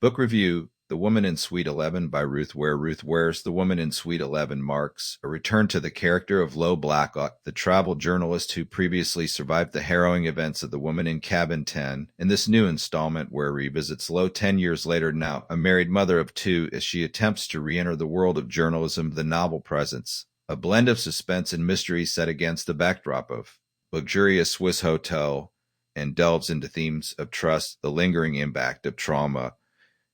Book review: The Woman in Suite 11 by Ruth Ware. Ruth Ware's The Woman in Suite 11 marks a return to the character of Lo Blacklock, the travel journalist who previously survived the harrowing events of The Woman in Cabin 10. In this new installment, Ware revisits Lo 10 years later, now a married mother of two, as she attempts to re-enter the world of journalism. The novel presents a blend of suspense and mystery set against the backdrop of luxurious Swiss hotel and delves into themes of trust, the lingering impact of trauma,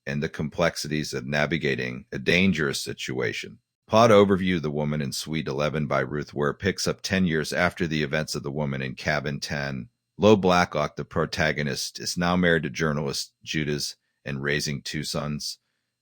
and the complexities of navigating a dangerous situation. Plot overview: The Woman in Suite 11 by Ruth Ware picks up 10 years after the events of The Woman in Cabin 10. Lo Blacklock, the protagonist, is now married to journalist Judas and raising two sons.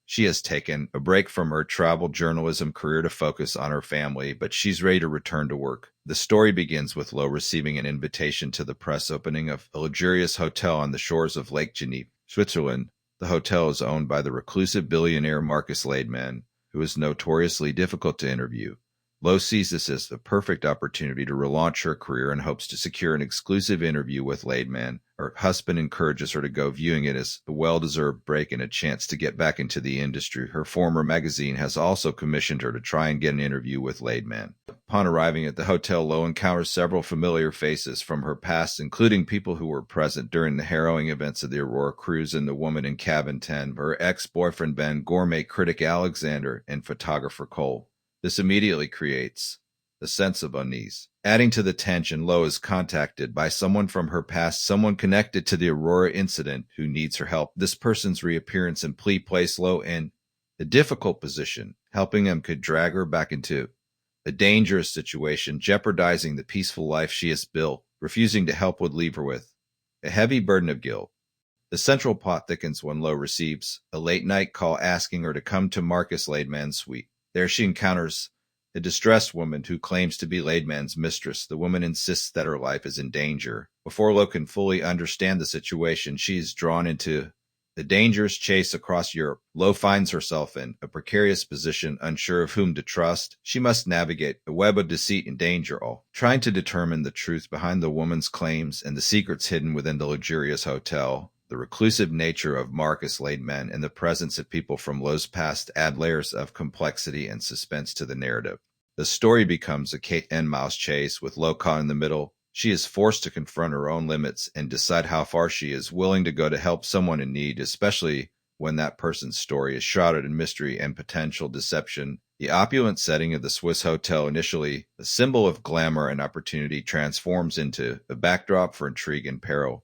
She has taken a break from her travel journalism career to focus on her family, but she's ready to return to work. The story begins with Lo receiving an invitation to the press opening of a luxurious hotel on the shores of Lake Geneva, Switzerland. The hotel is owned by the reclusive billionaire Marcus Leidmann, who is notoriously difficult to interview. Lo sees this as the perfect opportunity to relaunch her career and hopes to secure an exclusive interview with Leidmann. Her husband encourages her to go, viewing it as a well-deserved break and a chance to get back into the industry. Her former magazine has also commissioned her to try and get an interview with Leidmann. Upon arriving at the hotel, Lo encounters several familiar faces from her past, including people who were present during the harrowing events of the Aurora cruise and The Woman in Cabin 10, her ex-boyfriend Ben, gourmet critic Alexander, and photographer Cole. This immediately creates a sense of unease. Adding to the tension, Lo is contacted by someone from her past, someone connected to the Aurora incident, who needs her help. This person's reappearance and plea place Lo in a difficult position. Helping him could drag her back into a dangerous situation, jeopardizing the peaceful life she has built. Refusing to help would leave her with a heavy burden of guilt. The central plot thickens when Lo receives a late-night call asking her to come to Marcus Leidmann's suite. There she encounters a distressed woman who claims to be Leidmann's mistress. The woman insists that her life is in danger. Before Lo can fully understand the situation, she is drawn into a dangerous chase across Europe. Lo finds herself in a precarious position, unsure of whom to trust. She must navigate a web of deceit and danger, all trying to determine the truth behind the woman's claims and the secrets hidden within the luxurious hotel. The reclusive nature of Marcus Leidmann and the presence of people from Lo's past add layers of complexity and suspense to the narrative. The story becomes a cat-and-mouse chase, with Lo caught in the middle. She is forced to confront her own limits and decide how far she is willing to go to help someone in need, especially when that person's story is shrouded in mystery and potential deception. The opulent setting of the Swiss hotel, initially a symbol of glamour and opportunity, transforms into a backdrop for intrigue and peril.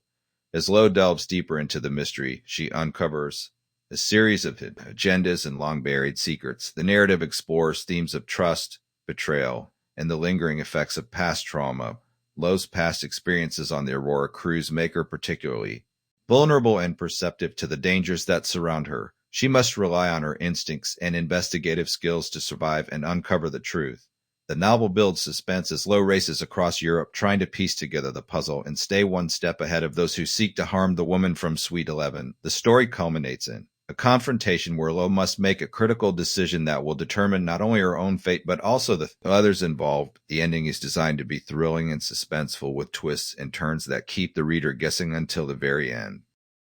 As Lo delves deeper into the mystery, she uncovers a series of hidden agendas and long-buried secrets. The narrative explores themes of trust, betrayal, and the lingering effects of past trauma. Lo's past experiences on the Aurora cruise make her particularly vulnerable and perceptive to the dangers that surround her. She must rely on her instincts and investigative skills to survive and uncover the truth. The novel builds suspense as Lo races across Europe, trying to piece together the puzzle and stay one step ahead of those who seek to harm the woman from Suite 11. The story culminates in a confrontation where Lo must make a critical decision that will determine not only her own fate but also the others involved. The ending is designed to be thrilling and suspenseful, with twists and turns that keep the reader guessing until the very end.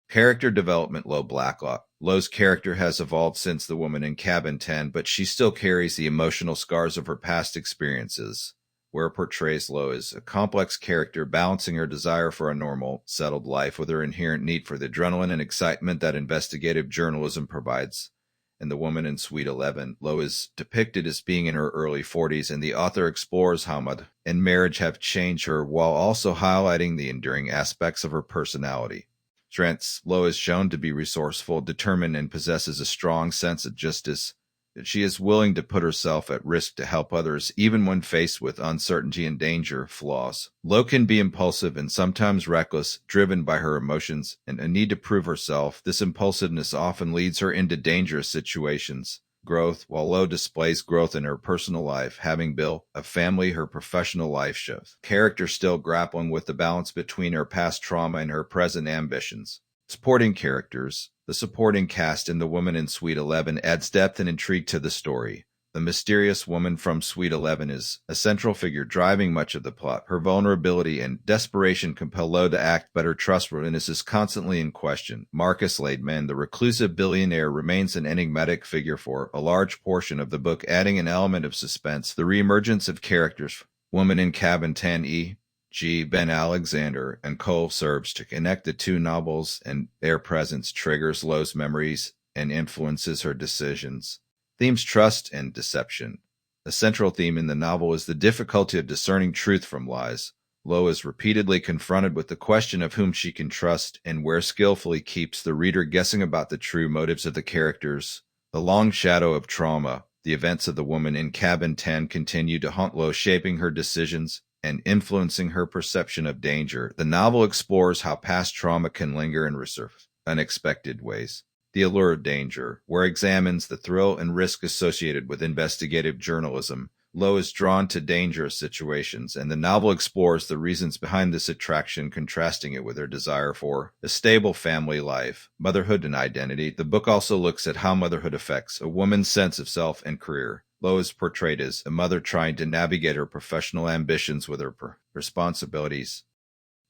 Character development: Lo Blacklock. Lo's character has evolved since The Woman in Cabin 10, but she still carries the emotional scars of her past experiences. Ware portrays Lo as a complex character, balancing her desire for a normal, settled life with her inherent need for the adrenaline and excitement that investigative journalism provides. In The Woman in Suite 11, Lo is depicted as being in her early 40s, and the author explores how motherhood and marriage have changed her, while also highlighting the enduring aspects of her personality. Strengths: Lo is shown to be resourceful, determined, and possesses a strong sense of justice. She is willing to put herself at risk to help others, even when faced with uncertainty and danger. Flaws: Lo can be impulsive and sometimes reckless, driven by her emotions and a need to prove herself. This impulsiveness often leads her into dangerous situations. Growth: while Lo displays growth in her personal life, having built a family, her professional life shows character still grappling with the balance between her past trauma and her present ambitions. Supporting characters: the supporting cast in The Woman in Suite 11 adds depth and intrigue to the story. The mysterious woman from Suite 11 is a central figure driving much of the plot. Her vulnerability and desperation compel Lo to act, but her trustworthiness is constantly in question. Marcus Leidmann, the reclusive billionaire, remains an enigmatic figure for a large portion of the book, adding an element of suspense. The reemergence of characters, Woman in Cabin 10E, G. Ben Alexander, and Cole serves to connect the two novels, and their presence triggers Lo's memories and influences her decisions. Themes: trust and deception. A central theme in the novel is the difficulty of discerning truth from lies. Lo is repeatedly confronted with the question of whom she can trust, and Ware skillfully keeps the reader guessing about the true motives of the characters. The long shadow of trauma. The events of the Woman in Cabin 10 continue to haunt Lo, shaping her decisions and influencing her perception of danger. The novel explores how past trauma can linger and resurface in unexpected ways. The allure of danger, Ware examines the thrill and risk associated with investigative journalism. Lo is drawn to dangerous situations, and the novel explores the reasons behind this attraction, contrasting it with her desire for a stable family life. Motherhood and identity. The book also looks at how motherhood affects a woman's sense of self and career. Lo is portrayed as a mother trying to navigate her professional ambitions with her responsibilities.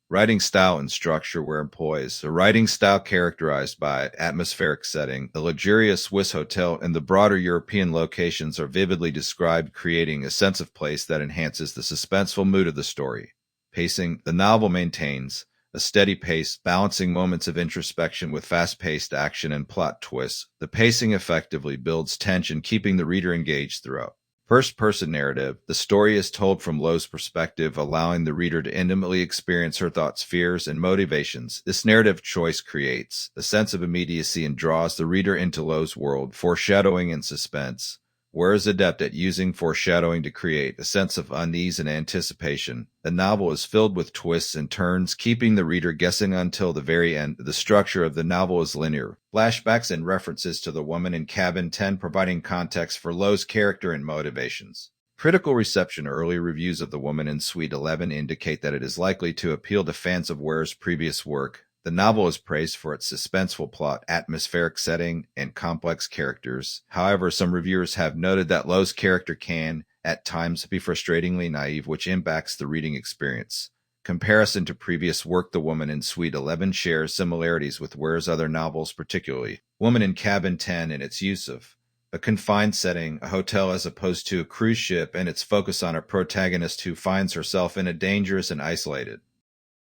Writing style and structure. Ware employs a writing style characterized by atmospheric setting. The luxurious Swiss hotel and the broader European locations are vividly described, creating a sense of place that enhances the suspenseful mood of the story. Pacing. The novel maintains a steady pace, balancing moments of introspection with fast-paced action and plot twists. The pacing effectively builds tension, keeping the reader engaged throughout. First-person narrative. The story is told from Lo's perspective, allowing the reader to intimately experience her thoughts, fears, and motivations. This narrative choice creates a sense of immediacy and draws the reader into Lo's world. Foreshadowing and suspense. Ware is adept at using foreshadowing to create a sense of unease and anticipation. The novel is filled with twists and turns, keeping the reader guessing until the very end. The structure of the novel is linear. Flashbacks and references to the Woman in Cabin 10, providing context for Lo's character and motivations. Critical reception. Early reviews of The Woman in Suite 11 indicate that it is likely to appeal to fans of Ware's previous work. The novel is praised for its suspenseful plot, atmospheric setting, and complex characters. However, some reviewers have noted that Lo's character can, at times, be frustratingly naive, which impacts the reading experience. Comparison to previous work. The Woman in Suite 11 shares similarities with Ware's other novels, particularly Woman in Cabin 10 and its use of a confined setting, a hotel as opposed to a cruise ship, and its focus on a protagonist who finds herself in a dangerous and isolated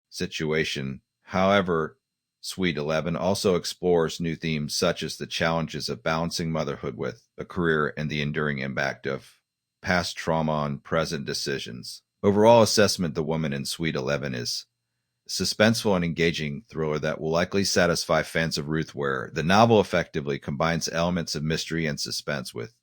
situation. However, Suite 11 also explores new themes such as the challenges of balancing motherhood with a career and the enduring impact of past trauma on present decisions. Overall assessment. The Woman in Suite 11 is a suspenseful and engaging thriller that will likely satisfy fans of Ruth Ware. The novel effectively combines elements of mystery and suspense with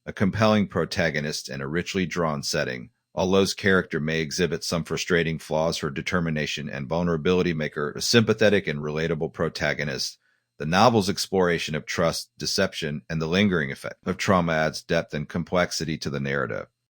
a compelling protagonist and a richly drawn setting. Although Lo's character may exhibit some frustrating flaws, her determination and vulnerability make her a sympathetic and relatable protagonist. The novel's exploration of trust, deception, and the lingering effect of trauma adds depth and complexity to the narrative.